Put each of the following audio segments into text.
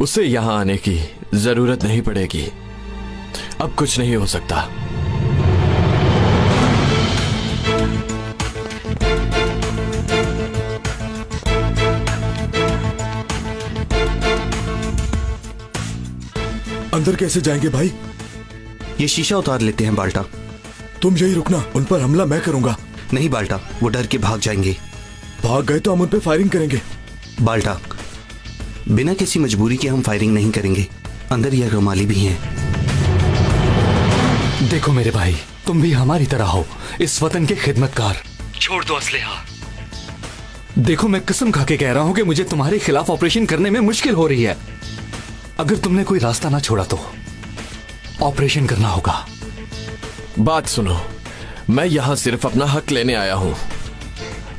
उसे यहाँ आने की जरूरत नहीं पड़ेगी। अब कुछ नहीं हो सकता। अंदर कैसे जाएंगे भाई? ये शीशा उतार लेते हैं बाल्टा। तुम यही रुकना, उन पर हमला मैं करूंगा। नहीं बाल्टा, वो डर के भाग जाएंगे। भाग गए तो हम उन पे फायरिंग करेंगे। बाल्टा, बिना किसी मजबूरी के हम फायरिंग नहीं करेंगे। अंदर यह रुमाली भी हैं। देखो मेरे भाई, तुम भी हमारी तरह हो, इस वतन के खिदमतकार। छोड़ दो असलहा। देखो मैं कसम खा के कह रहा हूं कि मुझे तुम्हारे खिलाफ ऑपरेशन करने में मुश्किल हो रही है। अगर तुमने कोई रास्ता ना छोड़ा तो ऑपरेशन करना होगा। बात सुनो, मैं यहां सिर्फ अपना हक लेने आया हूं।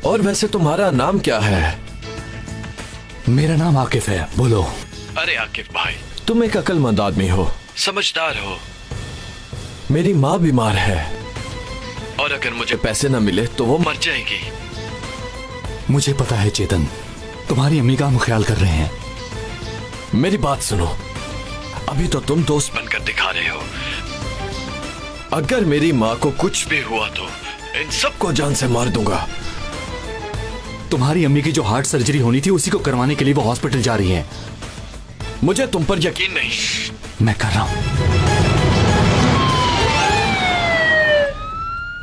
और वैसे तुम्हारा नाम क्या है? मेरा नाम आकिफ है। बोलो। अरे आकिफ भाई, तुम एक अक्लमंद आदमी हो, समझदार हो। मेरी माँ बीमार है और अगर मुझे पैसे ना मिले तो वो मर जाएगी। मुझे पता है चेतन, तुम्हारी अम्मी का हम ख्याल कर रहे हैं। मेरी बात सुनो, अभी तो तुम दोस्त बनकर दिखा रहे हो। अगर मेरी माँ को कुछ भी हुआ तो इन सबको जान से मार दूंगा। तुम्हारी अम्मी की जो हार्ट सर्जरी होनी थी उसी को करवाने के लिए वो हॉस्पिटल जा रही है। मुझे तुम पर यकीन नहीं। मैं कर रहा हूं।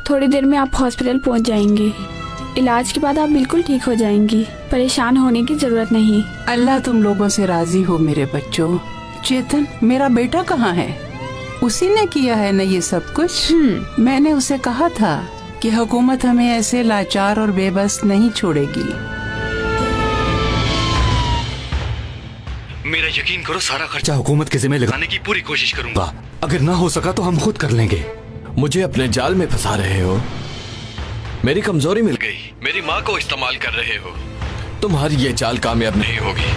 थोड़ी देर में आप हॉस्पिटल पहुंच जाएंगे। इलाज के बाद आप बिल्कुल ठीक हो जाएंगी। परेशान होने की जरूरत नहीं। अल्लाह तुम लोगों से राजी हो मेरे बच्चों। चेतन, मेरा बेटा कहाँ है? उसी ने किया है ना ये सब कुछ? मैंने उसे कहा था कि हुकूमत हमें ऐसे लाचार और बेबस नहीं छोड़ेगी। मेरा यकीन करो, सारा खर्चा हुकूमत के जिम्मे लगाने की पूरी कोशिश करूंगा। अगर ना हो सका तो हम खुद कर लेंगे। मुझे अपने जाल में फंसा रहे हो। मेरी कमजोरी मिल गई, मेरी माँ को इस्तेमाल कर रहे हो। तुम्हारी ये चाल कामयाब नहीं होगी।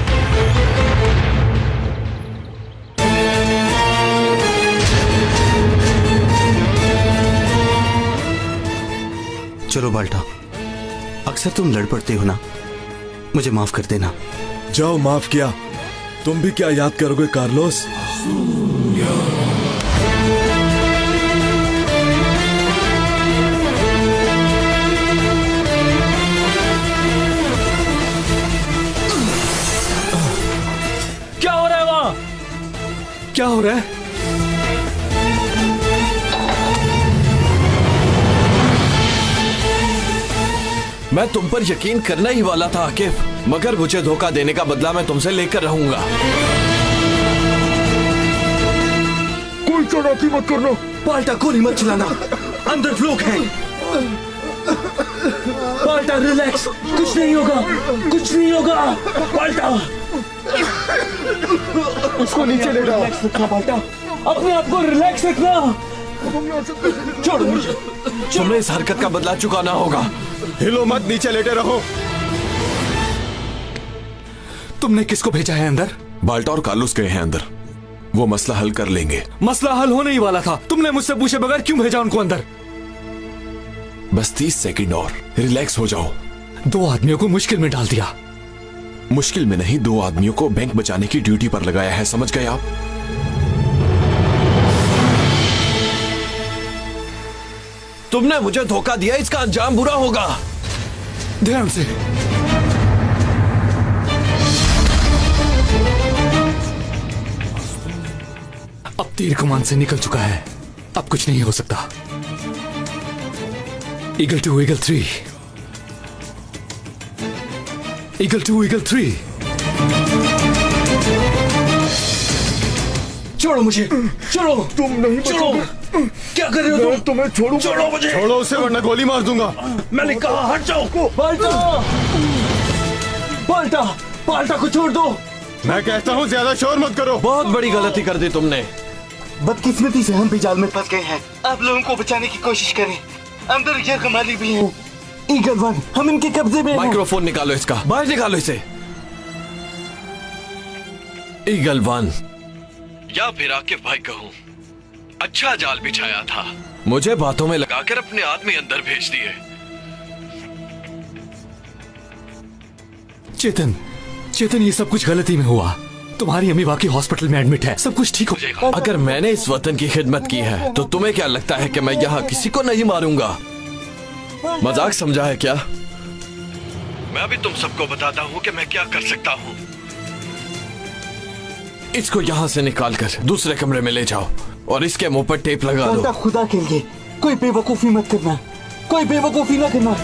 चलो बाल्टा, अक्सर तुम लड़ पड़ते हो ना, मुझे माफ कर देना। जाओ, माफ किया। तुम भी क्या याद करोगे कार्लोस? क्या हो रहा है वहां? क्या हो रहा है? मैं तुम पर यकीन करना ही वाला था आकिफ, मगर मुझे धोखा देने का बदला मैं तुमसे लेकर रहूंगा। कोई चौड़ाती मत करना। बाल्टा, गोली मत चलाना, अंदर लोग हैं। बाल्टा रिलैक्स, कुछ नहीं होगा, कुछ नहीं होगा। बाल्टा, उसको नीचे ले जाओ। रिलैक्स रखना बाल्टा, अपने आप को रिलैक्स रखना। छोड़ो मुझे। तुमने इस हरकत का बदला चुकाना होगा। हिलो मत, नीचे लेटे रहो। तुमने किसको भेजा है अंदर? बाल्टा और कार्लोस गए हैं अंदर, वो मसला हल कर लेंगे। मसला हल होने ही वाला था, तुमने मुझसे पूछे बगैर क्यों भेजा उनको अंदर? बस 30 सेकंड और, रिलैक्स हो जाओ। 2 आदमियों को मुश्किल में डाल दिया। मुश्किल में नहीं, 2 आदमियों को बैंक बचाने की ड्यूटी पर लगाया है, समझ गए आप? तुमने मुझे धोखा दिया, इसका अंजाम बुरा होगा। ध्यान से। अब तीर कमान से निकल चुका है, अब कुछ नहीं हो सकता। Eagle 2, eagle 3, eagle 2, eagle 3। छोड़ो मुझे, छोड़ो। तुम नहीं छोड़ो। क्या कर रहे हो तुम? तुम्हें छोड़ूंगा। छोड़ो मुझे। छोड़ो उसे वरना गोली मार दूंगा। मैंने कहा हट जाओ। बाल्टा, बाल्टा, बाल्टा को छोड़ दो। मैं कहता हूँ ज्यादा शोर मत करो। बहुत बड़ी गलती कर दी तुमने। बदकिस्मती से हम भी जाल में फंस गए हैं। आप लोगों को बचाने की कोशिश करें। अंदर ये कमाली भी है। ईगल 1, हम इनके कब्जे में हैं। माइक्रोफोन निकालो इसका, बाहर निकालो इसे। ईगल 1 या फिर आकिफ भाई कहूं, अच्छा जाल बिछाया था। मुझे बातों में लगाकर अपने आदमी अंदर भेज दिए। चेतन, चेतन, ये सब कुछ गलती में हुआ। तुम्हारी अम्मी वाकई हॉस्पिटल में एडमिट है, सब कुछ ठीक हो जाएगा। अगर मैंने इस वतन की खिदमत की है तो तुम्हें क्या लगता है कि मैं यहाँ किसी को नहीं मारूंगा? मजाक समझा है क्या? मैं अभी तुम सबको बताता हूँ कि मैं क्या कर सकता हूँ। इसको यहाँ से निकालकर दूसरे कमरे में ले जाओ और इसके मुंह पर टेप लगा दो। खुदा के लिए कोई बेवकूफी मत करना, कोई बेवकूफी ना करना।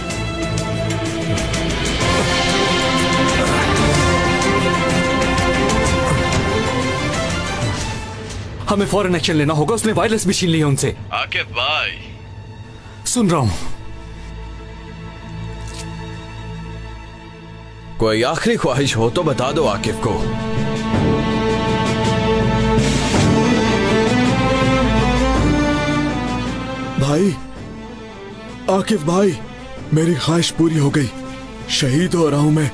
हमें फौरन एक्शन लेना होगा, उसने वायरलेस भी छीन ली है उनसे। आकिफ भाई, सुन रहा हूं। कोई आखिरी ख्वाहिश हो तो बता दो आकिफ को। भाई, आकिफ भाई, मेरी ख्वाहिश पूरी हो गई। शहीद हो रहा हूं मैं।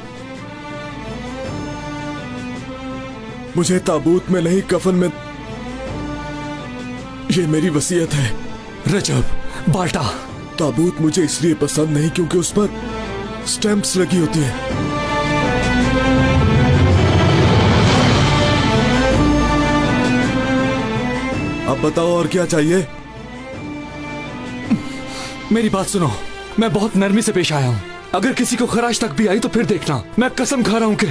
मुझे ताबूत में नहीं, कफन में। ये मेरी वसीयत है। रजब, बाल्टा। ताबूत मुझे इसलिए पसंद नहीं क्योंकि उस पर स्टैंप्स लगी होती है। अब बताओ और क्या चाहिए? मेरी बात सुनो, मैं बहुत नरमी से पेश आया हूं। अगर किसी को खराश तक भी आई तो फिर देखना, मैं कसम खा रहा हूं कि।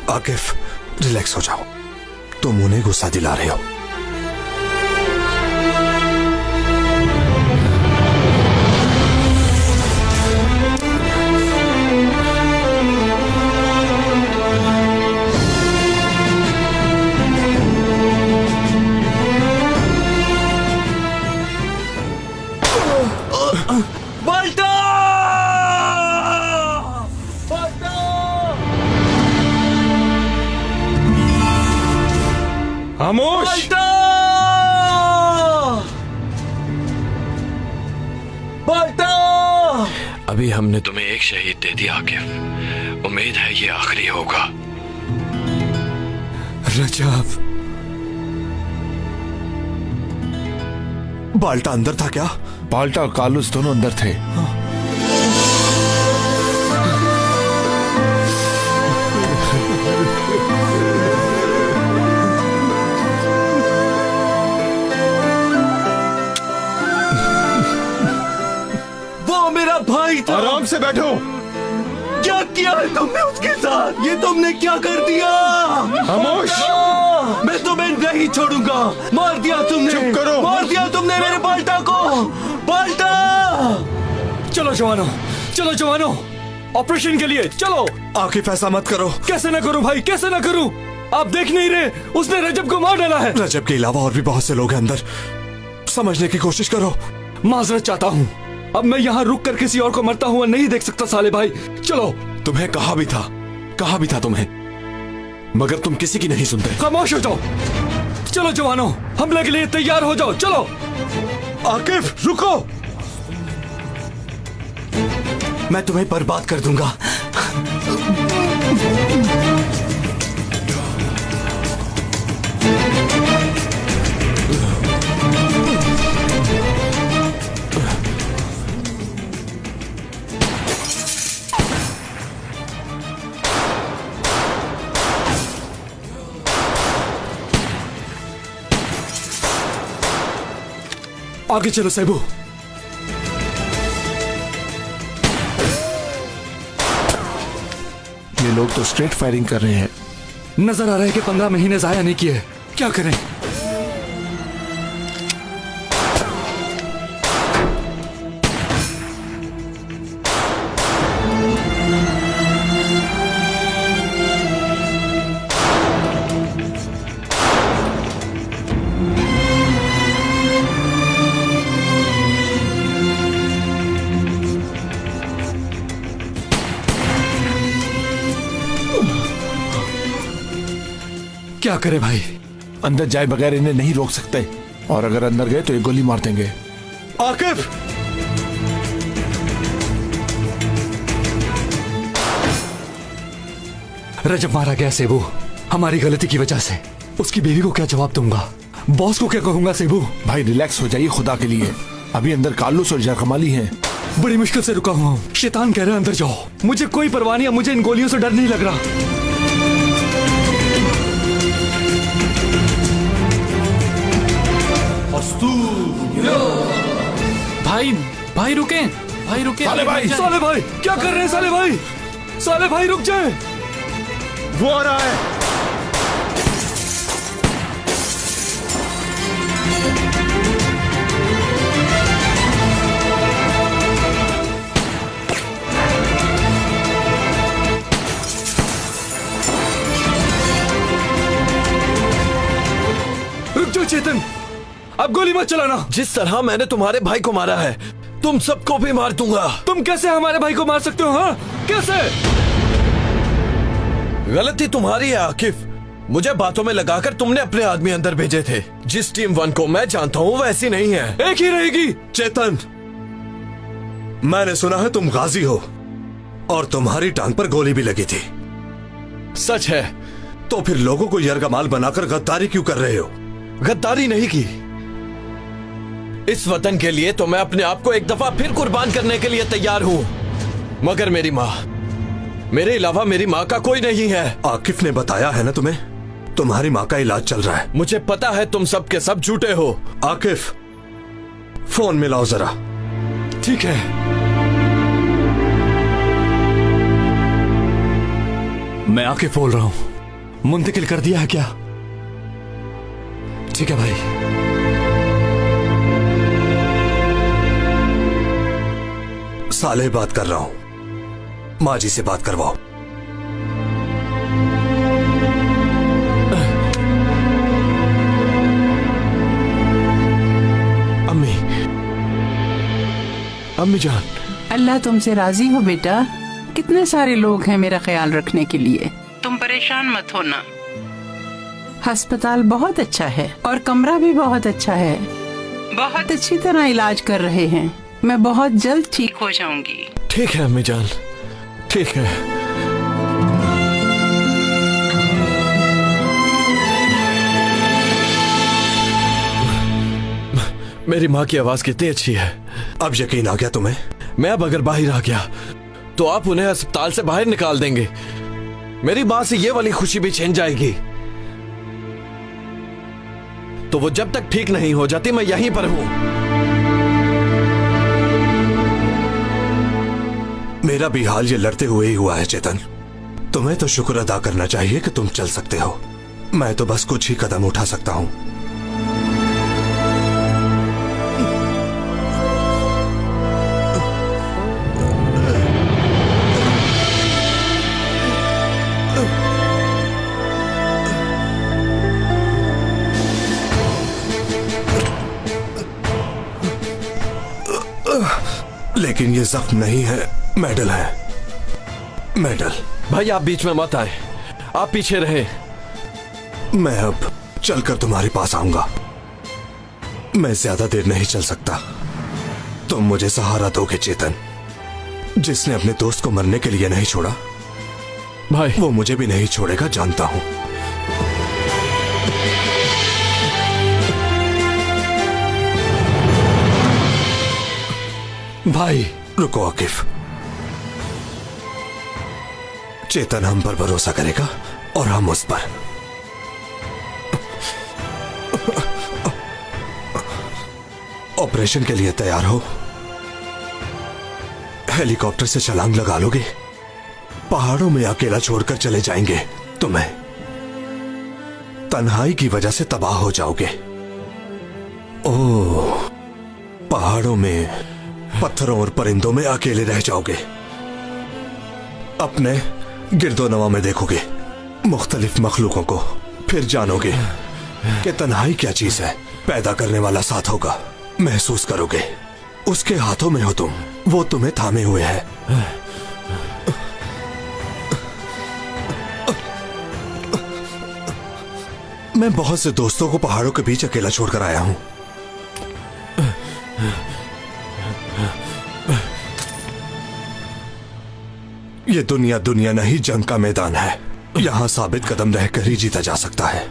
आकिफ, रिलैक्स हो जाओ, तुम उन्हें गुस्सा दिला रहे हो। बाल्टा! खामोश! बाल्टा! अभी हमने तुम्हें एक शहीद दे दिया आकिफ, उम्मीद है ये आखिरी होगा। रजब, बाल्टा अंदर था क्या? बाल्टा और कालूस दोनों अंदर थे। वो मेरा भाई था। आराम से बैठो। क्या किया है तुमने उसके साथ? ये तुमने क्या कर दिया? खामोश! मैं तुम्हें नहीं छोड़ूंगा। मार दिया तुमने। चुप करो। मार दिया तुमने मेरे बाल्टा को। बाल्टा! चलो जवानों, चलो जवानों, ऑपरेशन के लिए चलो। आकिफ, ऐसा मत करो। कैसे ना करूं भाई, कैसे ना करूं? आप देख नहीं रहे, उसने रजब को मार डाला है। रजब के अलावा और भी बहुत से लोग हैं अंदर, समझने की कोशिश करो। माजरत चाहता हूं, अब मैं यहाँ रुक कर किसी और को मरता हुआ नहीं देख सकता साले भाई। चलो। तुम्हें कहा भी था तुम्हें, मगर तुम किसी की नहीं सुनते। खामोश हो जाओ। चलो जवानों, हमले के लिए तैयार हो जाओ, चलो। आकिफ, रुको। मैं तुम्हें बर्बाद कर दूंगा। आगे चलो सैबू। ये लोग तो स्ट्रेट फायरिंग कर रहे हैं। नजर आ रहा है कि 15 महीने जाया नहीं किए। क्या करें? क्या करें भाई? अंदर जाए बगैर इन्हें नहीं रोक सकते, और अगर अंदर गए तो एक गोली मार देंगे। आकिफ! रजब मारा गया सेबू, हमारी गलती की वजह से। उसकी बीवी को क्या जवाब दूंगा? बॉस को क्या कहूंगा? सेबू भाई रिलैक्स हो जाइए खुदा के लिए। अभी अंदर कालूस और जरकमाली हैं। बड़ी मुश्किल से रुका हुआ हूँ। शैतान कह रहा है अंदर जाओ। मुझे कोई परवाह नहीं है, मुझे इन गोलियों से डर नहीं लग रहा। भाई भाई रुके, भाई रुके। साले भाई, साले भाई क्या कर रहे हैं? साले भाई, साले भाई रुक जाए। वो आ रहा है। रुक जाओ चेतन, अब गोली मत चलाना। जिस तरह मैंने तुम्हारे भाई को मारा है, तुम सबको भी मार दूंगा। तुम कैसे हमारे भाई को मार सकते हो? हाँ कैसे? गलती तुम्हारी है आकिफ। मुझे बातों में लगाकर तुमने अपने आदमी अंदर भेजे थे। जिस टीम 1 को मैं जानता हूँ वैसी नहीं है, एक ही रहेगी। चेतन, मैंने सुना है तुम गाजी हो और तुम्हारी टांग पर गोली भी लगी थी। सच है। तो फिर लोगों को यरगमाल बनाकर गद्दारी क्यों कर रहे हो? गद्दारी नहीं की। इस वतन के लिए तो मैं अपने आप को एक दफा फिर कुर्बान करने के लिए तैयार हूँ, मगर मेरी माँ, मेरे अलावा मेरी माँ का कोई नहीं है। आकिफ ने बताया है ना तुम्हें, तुम्हारी माँ का इलाज चल रहा है। मुझे पता है तुम सब के सब झूठे हो। आकिफ, फोन मिलाओ जरा। ठीक है। मैं आकिफ बोल रहा हूं। मुंतकिल कर दिया है क्या? ठीक है भाई। साले बात कर रहा हूं, माँ जी से बात करवाओ। अम्मी, अम्मी जान। अल्लाह तुमसे राजी हो बेटा। कितने सारे लोग हैं मेरा ख्याल रखने के लिए। तुम परेशान मत होना। अस्पताल बहुत अच्छा है और कमरा भी बहुत अच्छा है। बहुत अच्छी तरह इलाज कर रहे हैं। मैं बहुत जल्द ठीक हो जाऊंगी। ठीक है अम्मी जान, ठीक है। मेरी माँ की आवाज कितनी अच्छी है। अब यकीन आ गया तुम्हें? मैं अब अगर बाहर आ गया तो आप उन्हें अस्पताल से बाहर निकाल देंगे। मेरी माँ से ये वाली खुशी भी छिन जाएगी। तो वो जब तक ठीक नहीं हो जाती मैं यहीं पर हूं। मेरा भी हाल ये लड़ते हुए ही हुआ है चेतन। तुम्हें तो शुक्र अदा करना चाहिए कि तुम चल सकते हो। मैं तो बस कुछ ही कदम उठा सकता हूं। लेकिन ये जख्म नहीं है, मेडल है। मेडल। भाई आप बीच में मत आए, आप पीछे रहे। मैं अब चलकर तुम्हारे पास आऊंगा। मैं ज्यादा देर नहीं चल सकता। तुम मुझे सहारा दोगे चेतन। जिसने अपने दोस्त को मरने के लिए नहीं छोड़ा, भाई वो मुझे भी नहीं छोड़ेगा, जानता हूं। भाई रुको आकिफ। चेतन हम पर भरोसा करेगा और हम उस पर। ऑपरेशन के लिए तैयार हो? हेलीकॉप्टर से छलांग लगा लोगे? पहाड़ों में अकेला छोड़कर चले जाएंगे तुम्हें। तन्हाई की वजह से तबाह हो जाओगे। ओह, पहाड़ों में पत्थरों और परिंदों में अकेले रह जाओगे। अपने गिरदोनवा में देखोगे मुख्तलिफ मखलूकों को, फिर जानोगे कि तन्हाई क्या चीज है। पैदा करने वाला साथ होगा, महसूस करोगे उसके हाथों में हो तुम, वो तुम्हें थामे हुए है। मैं बहुत से दोस्तों को पहाड़ों के बीच अकेला छोड़कर आया हूं। ये दुनिया दुनिया नहीं, जंग का मैदान है। यहां साबित कदम रहकर ही जीता जा सकता है।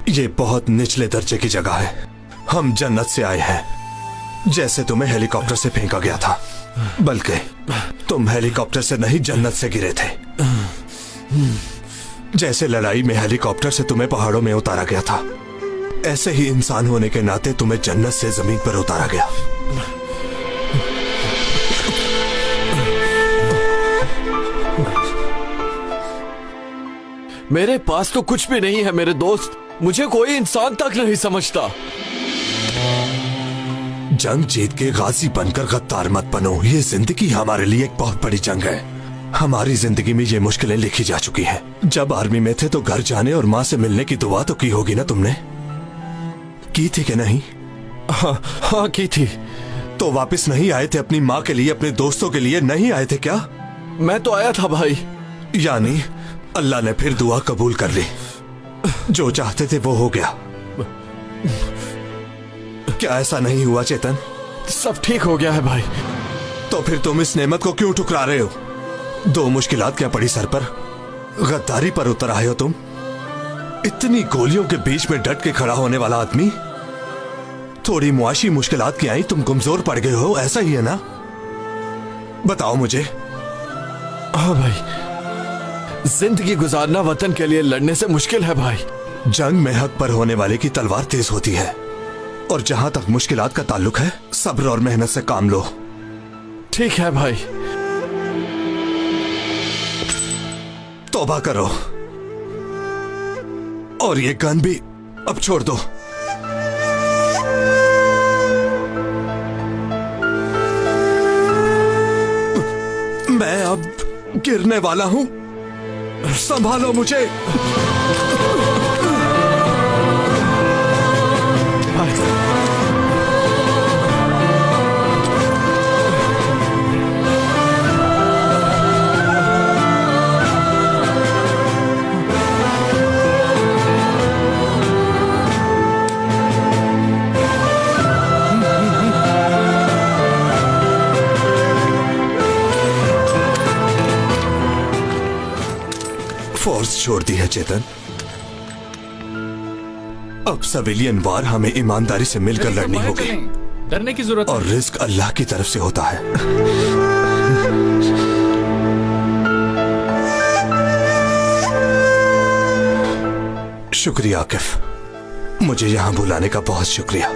ये बहुत निचले दर्जे की जगह है। हम जन्नत से आए हैं। जैसे तुम्हें हेलीकॉप्टर से फेंका गया था, बल्कि तुम हेलीकॉप्टर से नहीं जन्नत से गिरे थे। जैसे लड़ाई में हेलीकॉप्टर से तुम्हें पहाड़ों में उतारा गया था, ऐसे ही इंसान होने के नाते तुम्हें जन्नत से जमीन पर उतारा गया। मेरे पास तो कुछ भी नहीं है मेरे दोस्त, मुझे कोई इंसान तक नहीं समझता। जंग जीत के गाजी बनकर गद्दार मत बनो। ये जिंदगी हमारे लिए एक बहुत बड़ी जंग है। हमारी जिंदगी में ये मुश्किलें लिखी जा चुकी हैं। जब आर्मी में थे तो घर जाने और माँ से मिलने की दुआ तो की होगी ना तुमने? की थी कि नहीं? हाँ की थी। तो वापस नहीं आए थे अपनी माँ के लिए, अपने दोस्तों के लिए नहीं आए थे क्या? मैं तो आया था भाई। यानी अल्लाह ने फिर दुआ कबूल कर ली। जो चाहते थे वो हो गया। क्या ऐसा नहीं हुआ चेतन? सब ठीक हो गया है भाई। तो फिर तुम इस नेमत को क्यों ठुकरा रहे हो? 2 मुश्किलात क्या पड़ी सर पर? गद्दारी पर उतर आए हो तुम। इतनी गोलियों के बीच में डट के खड़ा होने वाला आदमी। थोड़ी मुआशी मुश्किलात की आई, तुम कमजोर पड़ गए हो, ऐसा ही है ना? बताओ मुझे। हाँ भाई, जिंदगी गुजारना वतन के लिए लड़ने से मुश्किल है भाई। जंग में हक पर होने वाले की तलवार तेज होती है, और जहां तक मुश्किलात का ताल्लुक है, सब्र और मेहनत से काम लो। ठीक है भाई। तौबा करो और ये गन भी अब छोड़ दो। मैं अब गिरने वाला हूं, संभालो मुझे। फोर्स छोड़ दी है चेतन। अब सिविलियन वार हमें ईमानदारी से मिलकर लड़नी होगी। डरने की जरूरत और रिस्क अल्लाह की तरफ से होता है। शुक्रिया आकिफ, मुझे यहां बुलाने का बहुत शुक्रिया।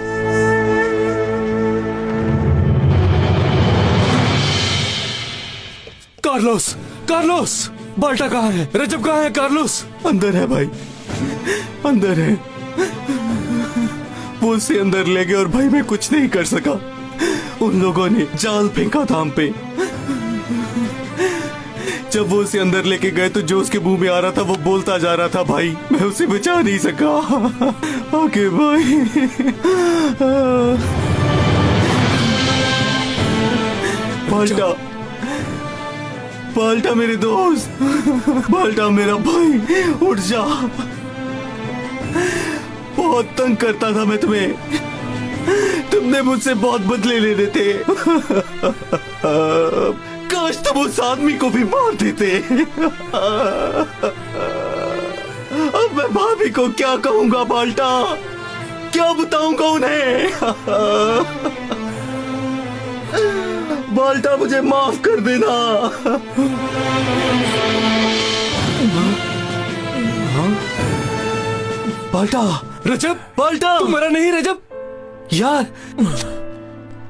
कार्लोस, कार्लोस, बाल्टा कहाँ है? रजब कहाँ है? कार्लोस अंदर है भाई, अंदर है। वो उसे अंदर ले गए और भाई मैं कुछ नहीं कर सका। उन लोगों ने जाल फेंका था हम पे। जब वो उसे अंदर लेके गए तो जो उसके मुंह में आ रहा था वो बोलता जा रहा था भाई। मैं उसे बचा नहीं सका। ओके भाई। बाल्टा, बाल्टा मेरे दोस्त, बाल्टा मेरा भाई, उठ जा। बहुत तंग करता था मैं तुम्हें, तुमने मुझसे बहुत बदले लेने थे। काश तुम उस आदमी को भी मार देते। अब मैं भाभी को क्या कहूंगा बाल्टा, क्या बताऊंगा उन्हें? बाल्टा मुझे माफ कर देना। बाल्टा, रजब, बाल्टा, तू मरा नहीं रजब? यार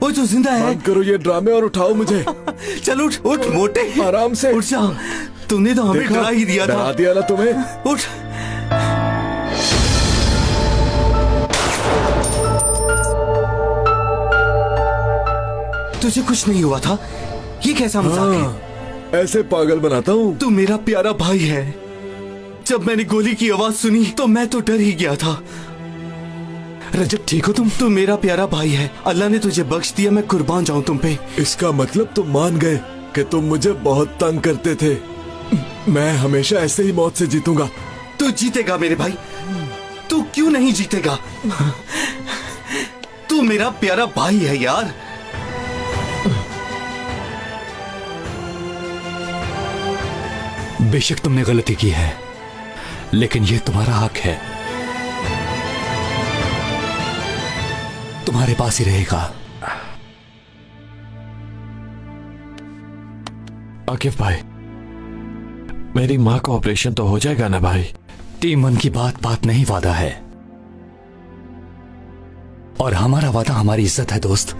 वो तो जिंदा है। बंद करो ये ड्रामे और उठाओ मुझे। चल उठ, उठ मोटे, आराम से उठ जा। तुमने तो हमें डरा ही दिया था। डरा दिया ना तुम्हें। उठ। तुझे कुछ नहीं हुआ था? ये कैसा मजाक है? ऐसे पागल बनाता हूँ? तू मेरा प्यारा भाई है। जब मैंने गोली की आवाज सुनी तो मैं तो डर ही गया था। रजब ठीक हो तुम? तू मेरा प्यारा भाई है, अल्लाह ने तुझे बख्श दिया, मैं कुर्बान जाऊं तुम पे। इसका मतलब तुम मान गए कि तुम मुझे बहुत तंग करते थे। मैं हमेशा ऐसे ही मौत से जीतूंगा। तू जीतेगा मेरे भाई, तू क्यों नहीं जीतेगा? तू मेरा प्यारा भाई है यार। बेशक तुमने गलती की है, लेकिन यह तुम्हारा हक है, तुम्हारे पास ही रहेगा। आकिफ भाई, मेरी माँ का ऑपरेशन तो हो जाएगा ना भाई? टीम 1 की बात नहीं वादा है। और हमारा वादा हमारी इज्जत है दोस्त।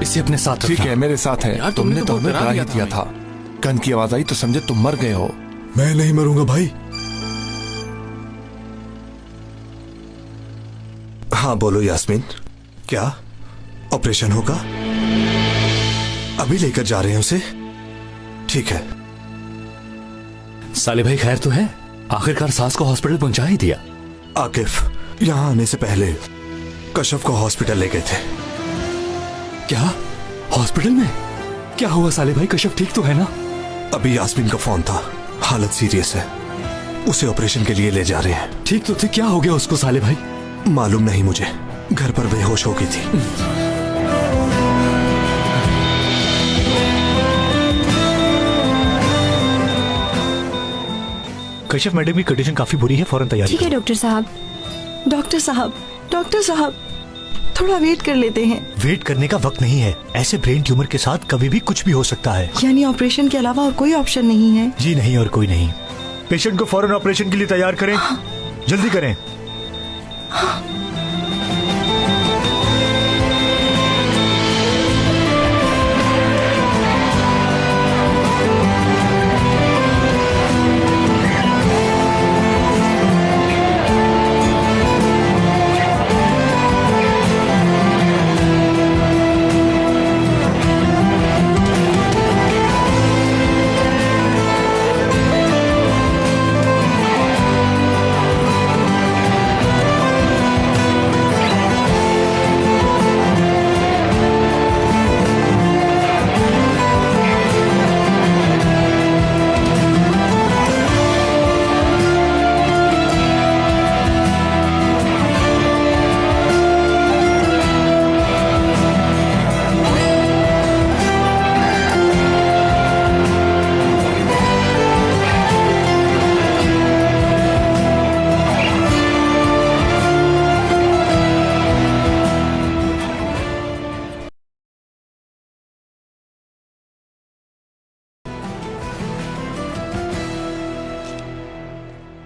इसे अपने साथ ठीक रखना। है, मेरे साथ है। यार, तुमने तो हमें डरा ही दिया था। गन की आवाज आई तो समझे तुम मर गए हो। मैं नहीं मरूंगा भाई। हाँ बोलो यास्मीन, क्या ऑपरेशन होगा? अभी लेकर जा रहे हैं उसे? ठीक है। साले भाई खैर तो है? आखिरकार सास को हॉस्पिटल पहुंचा ही दिया। आकिफ यहां आने से पहले कशफ को हॉस्पिटल ले गए थे। क्या? हॉस्पिटल में? क्या हुआ साले भाई? कशफ ठीक तो है ना? अभी यास्मीन का फोन था, हालत सीरियस है, उसे ऑपरेशन के लिए ले जा रहे हैं। ठीक तो थी, क्या हो गया उसको साले भाई? मालूम नहीं मुझे, घर पर बेहोश हो गई थी। कश्यप मैडम की कंडीशन काफी बुरी है, फौरन तैयारी ठीक है डॉक्टर साहब। डॉक्टर साहब, डॉक्टर साहब, थोड़ा वेट कर लेते हैं। वेट करने का वक्त नहीं है। ऐसे ब्रेन ट्यूमर के साथ कभी भी कुछ भी हो सकता है। यानी ऑपरेशन के अलावा और कोई ऑप्शन नहीं है? जी नहीं, और कोई नहीं। पेशेंट को फौरन ऑपरेशन के लिए तैयार करें। जल्दी करें।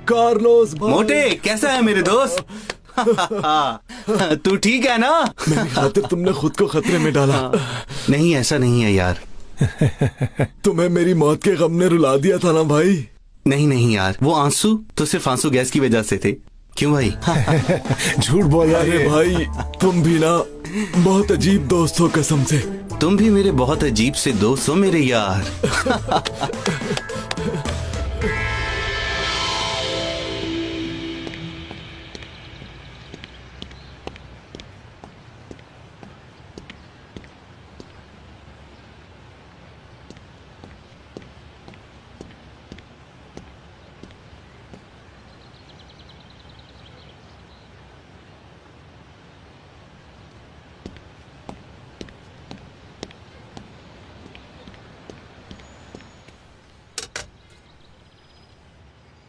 कार्लोस भाई। मोटे कैसा है मेरे दोस्त? तू ठीक है ना? मेरी खातिर तुमने खुद को खतरे में डाला। नहीं, ऐसा नहीं है यार। तुम्हें मेरी मौत के गम ने रुला दिया था ना भाई। नहीं नहीं यार, वो आंसू तो सिर्फ आंसू गैस की वजह से थे। क्यों भाई? झूठ बोला। अरे भाई तुम भी ना बहुत अजीब दोस्त हो कसम से। तुम भी मेरे बहुत अजीब से दोस्त हो मेरे यार।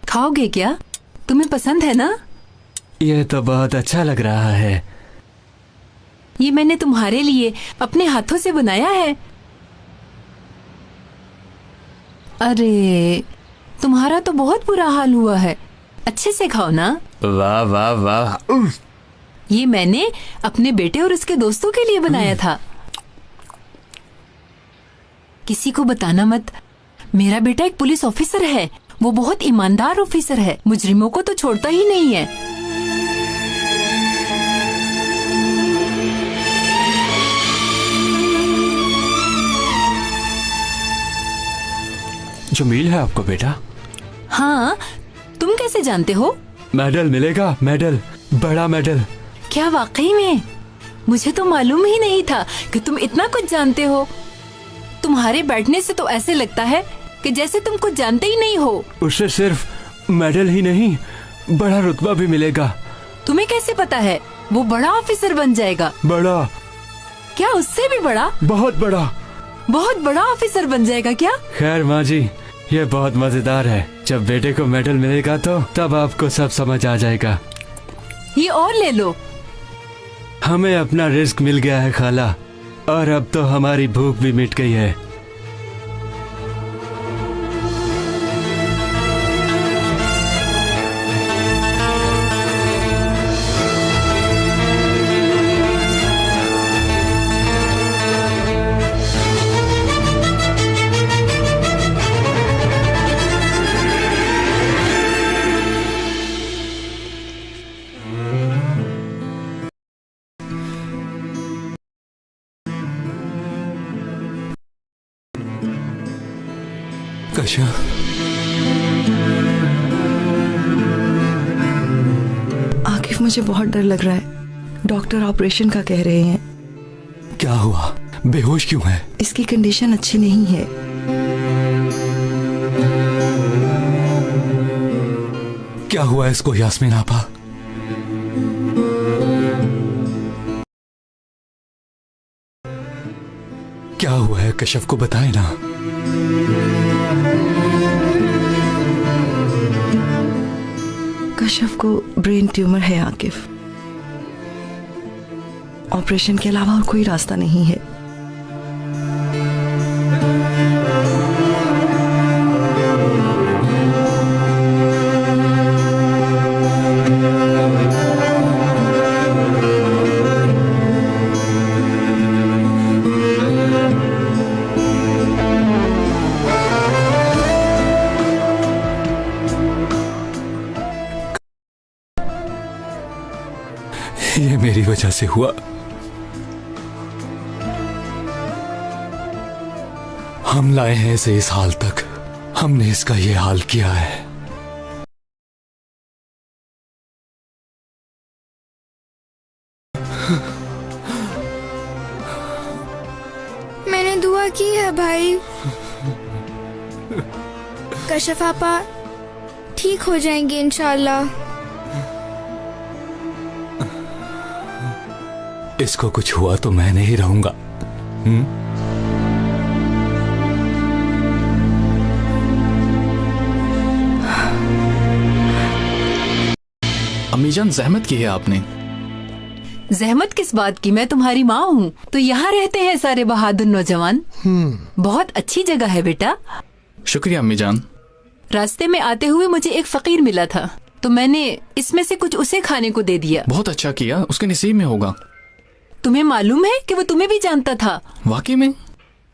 खाओगे क्या? तुम्हें पसंद है ना? ये तो बहुत अच्छा लग रहा है। ये मैंने तुम्हारे लिए अपने हाथों से बनाया है। अरे तुम्हारा तो बहुत बुरा हाल हुआ है, अच्छे से खाओ ना। वाह वाह वाह। ये मैंने अपने बेटे और उसके दोस्तों के लिए बनाया था। किसी को बताना मत। मेरा बेटा एक पुलिस ऑफिसर है, वो बहुत ईमानदार ऑफिसर है, मुजरिमों को तो छोड़ता ही नहीं है। जमील है आपको बेटा? हाँ, तुम कैसे जानते हो? मेडल मिलेगा, मेडल, बड़ा मेडल। क्या वाकई में? मुझे तो मालूम ही नहीं था कि तुम इतना कुछ जानते हो। तुम्हारे बैठने से तो ऐसे लगता है कि जैसे तुम कुछ जानते ही नहीं हो। उसे सिर्फ मेडल ही नहीं, बड़ा रुतबा भी मिलेगा। तुम्हें कैसे पता है? वो बड़ा ऑफिसर बन जाएगा। बड़ा? क्या उससे भी बड़ा? बहुत बड़ा। बहुत बड़ा ऑफिसर बन जाएगा क्या? खैर माँ जी, ये बहुत मजेदार है। जब बेटे को मेडल मिलेगा तो तब आपको सब समझ आ जाएगा। ये और ले लो। हमें अपना रिस्क मिल गया है खाला, और अब तो हमारी भूख भी मिट गई है। कश्यप, आकिफ मुझे बहुत डर लग रहा है। डॉक्टर ऑपरेशन का कह रहे हैं। क्या हुआ? बेहोश क्यों है? इसकी कंडीशन अच्छी नहीं है। क्या हुआ इसको यास्मीन आपा? क्या हुआ है? कश्यप को बताए ना। कश्यप को ब्रेन ट्यूमर है आकिफ। ऑपरेशन के अलावा और कोई रास्ता नहीं है। ये मेरी वजह से हुआ। हम लाए हैं इसे इस हाल तक। हमने इसका ये हाल किया है। मैंने दुआ की है भाई। कश्यप आपा ठीक हो जाएंगे इंशाल्लाह। इसको कुछ हुआ तो मैं नहीं रहूंगा। अम्मीजान जहमत की है आपने। जहमत किस बात की? मैं तुम्हारी माँ हूँ। तो यहाँ रहते हैं सारे बहादुर नौजवान। बहुत अच्छी जगह है बेटा। शुक्रिया अम्मीजान। रास्ते में आते हुए मुझे एक फकीर मिला था, तो मैंने इसमें से कुछ उसे खाने को दे दिया। बहुत अच्छा किया, उसके नसीब में होगा। तुम्हें मालूम है कि वो तुम्हें भी जानता था? वाकई में?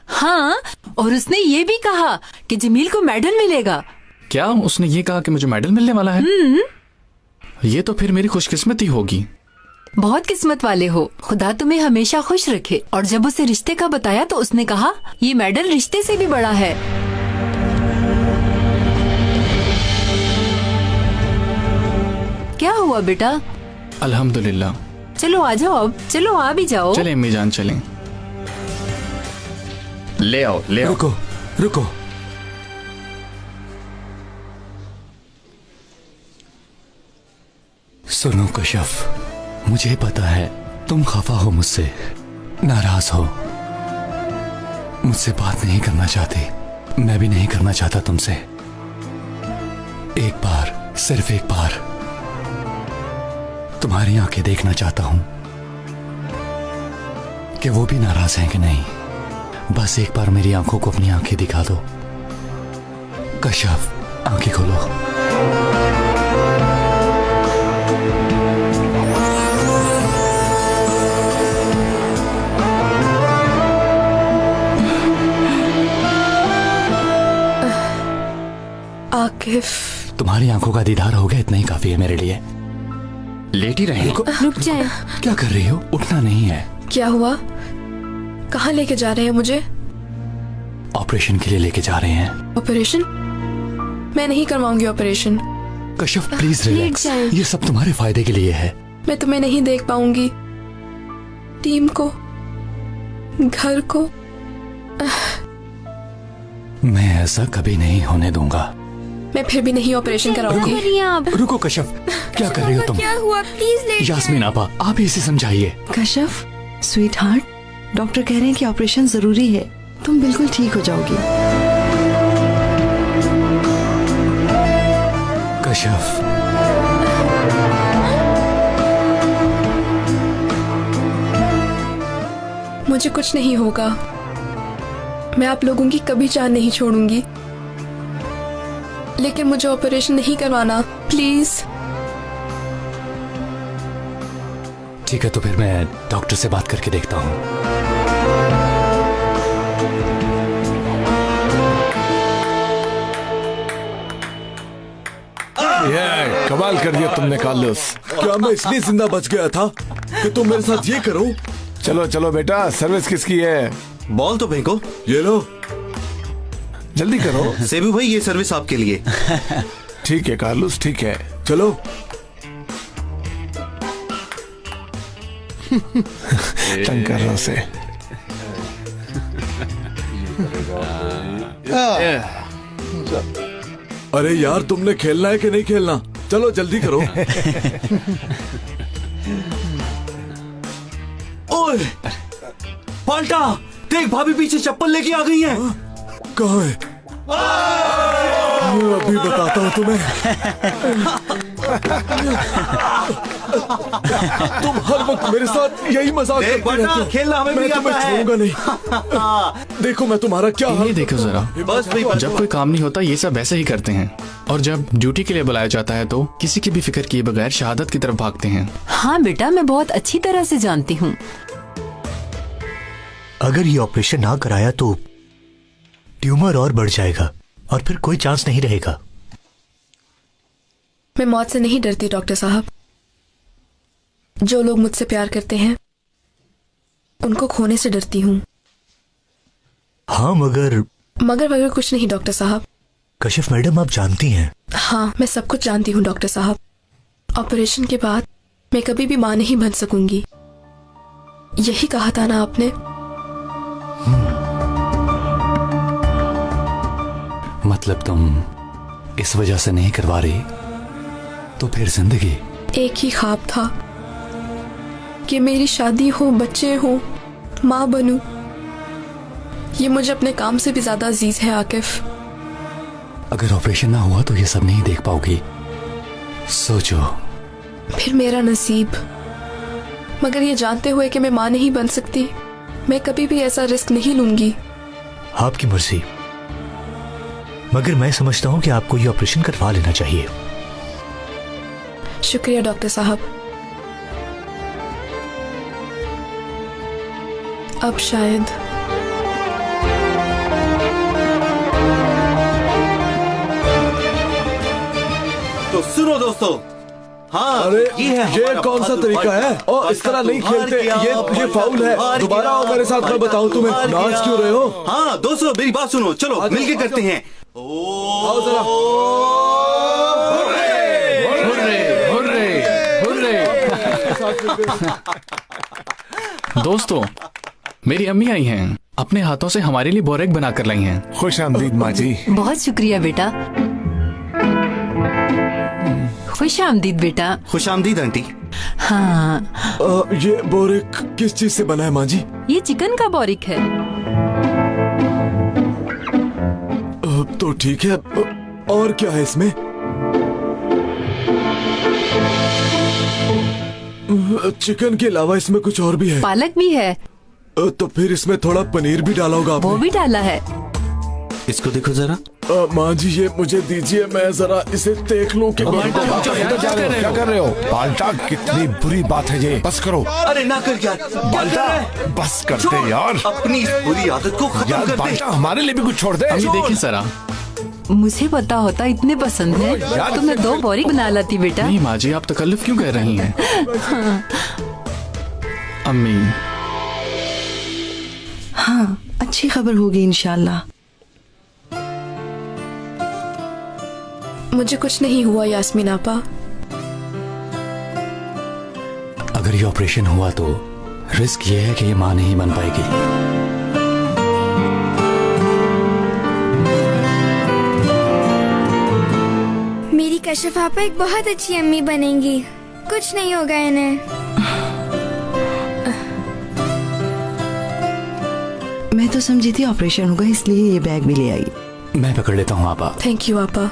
हाँ, और उसने ये भी कहा कि जमील को मेडल मिलेगा। क्या उसने ये कहा कि मुझे मेडल मिलने वाला है? ये तो फिर मेरी खुशकिस्मती होगी। बहुत किस्मत वाले हो। खुदा तुम्हें हमेशा खुश रखे। और जब उसे रिश्ते का बताया तो उसने कहा ये मेडल रिश्ते से भी बड़ा है। क्या हुआ बेटा? अल्हम्दुलिल्लाह। चलो आ जाओ अब। चलो आ भी जाओ। चले अम्मीजान चलें। ले आओ ले आओ। रुको रुको। सुनो कश्यप, मुझे पता है तुम खफा हो मुझसे, नाराज हो, मुझसे बात नहीं करना चाहते। मैं भी नहीं करना चाहता तुमसे। एक बार, सिर्फ एक बार तुम्हारी आंखें देखना चाहता हूं कि वो भी नाराज हैं कि नहीं। बस एक बार मेरी आंखों को अपनी आंखें दिखा दो। कश्यप, आंखें खोलो। आकिफ, तुम्हारी आंखों का दीदार हो गया, इतना ही काफी है मेरे लिए। लेटी रहे। रुक जाए। क्या कर रही हो? उठना नहीं है। क्या हुआ? कहाँ लेके जा रहे हैं मुझे? ऑपरेशन के लिए लेके जा रहे हैं। ऑपरेशन? मैं नहीं करवाऊंगी ऑपरेशन। Kashyap please relax. ये सब तुम्हारे फायदे के लिए है। मैं तुम्हें नहीं देख पाऊंगी, टीम को, घर को। मैं ऐसा कभी नहीं होने दूंगा। मैं फिर भी नहीं ऑपरेशन कराऊंगी। रुको कश्यप, क्या कर रही हो तुम? क्या हुआ? प्लीज ले। यास्मीन आपा, आप ही इसे समझाइए। कश्यप, स्वीट हार्ट, डॉक्टर कह रहे हैं कि ऑपरेशन जरूरी है। तुम बिल्कुल ठीक हो जाओगी। कश्यप, मुझे कुछ नहीं होगा। मैं आप लोगों की कभी जान नहीं छोड़ूंगी, लेकिन मुझे ऑपरेशन नहीं करवाना, प्लीज। ठीक है, तो फिर मैं डॉक्टर से बात करके देखता हूँ। ये कमाल कर दिया तुमने कार्लोस। क्या मैं इसलिए जिंदा बच गया था कि तुम मेरे साथ ये करो? चलो चलो बेटा, सर्विस किसकी है? बॉल तो फेंको। ये लो। जल्दी करो। सेबू भाई ये सर्विस आपके लिए। ठीक है कार्लोस, ठीक है, चलो। तंग कर रहा से। अरे यार, तुमने खेलना है कि नहीं खेलना? चलो जल्दी करो। ओए पाल्टा, देख भाभी पीछे चप्पल लेके आ गई हैं। कहाँ है? मैं अभी बताता हूँ तुम्हें। तुम हर वक्त मेरे साथ यही मजाक करते रहते हो। खेलना हमें भी आता है। मैं तुम्हें छोड़ूंगा नहीं। देखो मैं तुम्हारा क्या ये देखो जरा, जब कोई काम नहीं होता ये सब ऐसे ही करते हैं, और जब ड्यूटी के लिए बुलाया जाता है तो किसी की भी फिक्र किए बगैर शहादत की तरफ भागते हैं। हाँ बेटा, मैं बहुत अच्छी तरह से जानती हूँ। अगर ये ऑपरेशन ना कराया तो ट्यूमर और बढ़ जाएगा और फिर कोई चांस नहीं रहेगा। मैं मौत से नहीं डरती डॉक्टर साहब। जो लोग मुझसे प्यार करते हैं उनको खोने से डरती हूँ। हाँ मगर कुछ नहीं डॉक्टर साहब। कशिफ मैडम, आप जानती हैं। हाँ, मैं सब कुछ जानती हूँ डॉक्टर साहब। ऑपरेशन के बाद मैं कभी भी मां नहीं बन सकूंगी। यही कहा था ना आपने? मतलब तुम इस वजह से नहीं करवा रही तो फिर जिंदगी? एक ही ख्वाब था कि मेरी शादी हो, बच्चे हो, माँ बनूं। ये मुझे अपने काम से भी ज्यादा अजीज है आकिफ। अगर ऑपरेशन ना हुआ तो ये सब नहीं देख पाओगी। सोचो। फिर मेरा नसीब। मगर ये जानते हुए कि मैं माँ नहीं बन सकती, मैं कभी भी ऐसा रिस्क नहीं लूंगी। आपकी मर्जी, मगर मैं समझता हूँ कि आपको ये ऑपरेशन करवा लेना चाहिए। शुक्रिया डॉक्टर साहब। अब शायद तो सुनो दोस्तों। हाँ, अरे ये कौन सा तरीका है? और इस तरह नहीं खेलते, ये फाउल है। दोबारा आओ मेरे साथ, मैं बताऊं तुम्हें। नाच क्यों रहे हो? हाँ दोस्तों, मेरी बात सुनो, चलो मिलके करते हैं। आओ जरा। दोस्तों, मेरी अम्मी आई हैं, अपने हाथों से हमारे लिए बोरेक बना कर लाई हैं। खुश आमदीद माँ जी। बहुत शुक्रिया बेटा। खुश आमदीद बेटा। खुश आमदीद आंटी। हाँ। ये बोरेक किस चीज से बना है माँ जी? ये चिकन का बोरिक है। तो ठीक है, और क्या है इसमें? चिकन के अलावा इसमें कुछ और भी है? पालक भी है। तो फिर इसमें थोड़ा पनीर भी डाला होगा आपने? वो भी डाला है। इसको देखो जरा। माँ जी ये मुझे दीजिए, मैं जरा इसे देख लूं कि क्या कर रहे हो? पाल्टा, कितनी बुरी बात है ये। बस करो। अरे ना कर यार। पाल्टा, बस करते यार। अपनी इस बुरी आदत को खत्म कर दे। पाल्टा, हमारे लिए भी कुछ छोड़ दे। अम्मी देखिए जरा। मुझे पता होता इतने पसंद है तो मैं 2 बोरिक बना लाती बेटा। नहीं माँ जी, आप तकल्लुफ क्यों कर रही हैं? अम्मी। हाँ, अच्छी खबर होगी इंशाल्लाह। मुझे कुछ नहीं हुआ यास्मीन आपा। अगर ये ऑपरेशन हुआ तो रिस्क ये है कि ये मां नहीं बन पाएगी। मेरी कशिफ आपा एक बहुत अच्छी अम्मी बनेंगी। कुछ नहीं होगा इन्हें। मैं तो समझी थी ऑपरेशन होगा, इसलिए ये बैग भी ले आई। मैं पकड़ लेता हूँ आपा। थैंक यू आपा।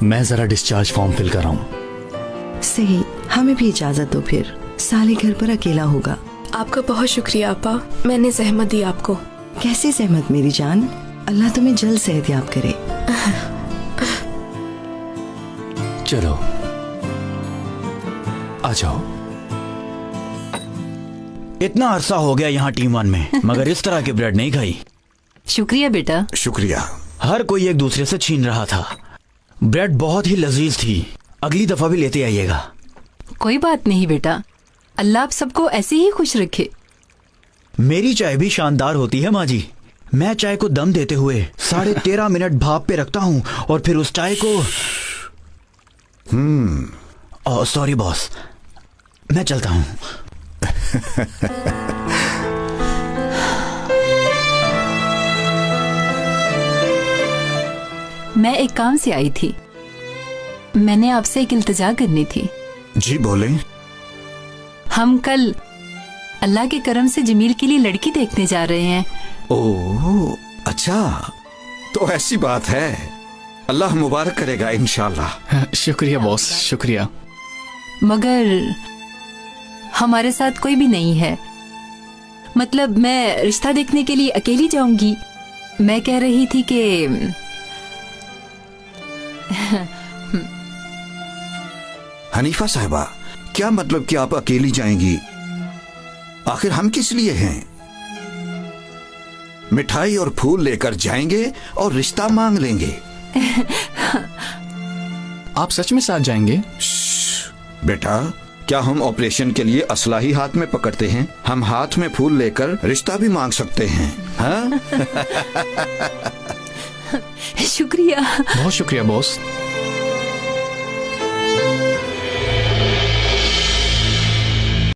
मैं जरा डिस्चार्ज फॉर्म फिल कर रहा हूँ। सही, हमें भी इजाजत दो, फिर साले घर पर अकेला होगा। आपका बहुत शुक्रिया आपा, मैंने जहमत दी आपको। कैसी जहमत मेरी जान, अल्लाह तुम्हें जल्द सेहतयाब करे। चलो आ जाओ। इतना अरसा हो गया यहाँ टीम 1 में, मगर इस तरह की ब्रेड नहीं खाई। शुक्रिया बेटा। शुक्रिया। हर कोई एक दूसरे से छीन रहा था। ब्रेड बहुत ही लजीज थी। अगली दफा भी लेते आइएगा। कोई बात नहीं बेटा, अल्लाह आप सबको ऐसे ही खुश रखे। मेरी चाय भी शानदार होती है माँ जी। मैं चाय को दम देते हुए 13.5 मिनट भाप पे रखता हूँ और फिर उस चाय को सॉरी बॉस, मैं चलता हूँ। मैं एक काम से आई थी। मैंने आपसे एक इल्तिजा करनी थी। जी बोले। हम कल अल्लाह के करम से जमील के लिए लड़की देखने जा रहे हैं। ओह अच्छा, तो ऐसी बात है। अल्लाह मुबारक करेगा इंशाल्लाह। शुक्रिया बॉस, शुक्रिया। मगर हमारे साथ कोई भी नहीं है। मतलब मैं रिश्ता देखने के लिए अकेली जाऊंगी। मैं कह रही थी कि हनीफा साहिबा, क्या मतलब कि आप अकेली जाएंगी? आखिर हम किस लिए हैं? मिठाई और फूल लेकर जाएंगे और रिश्ता मांग लेंगे। आप सच में साथ जाएंगे? बेटा, क्या हम ऑपरेशन के लिए असला ही हाथ में पकड़ते हैं? हम हाथ में फूल लेकर रिश्ता भी मांग सकते हैं। हाँ? शुक्रिया। बहुत शुक्रिया बॉस।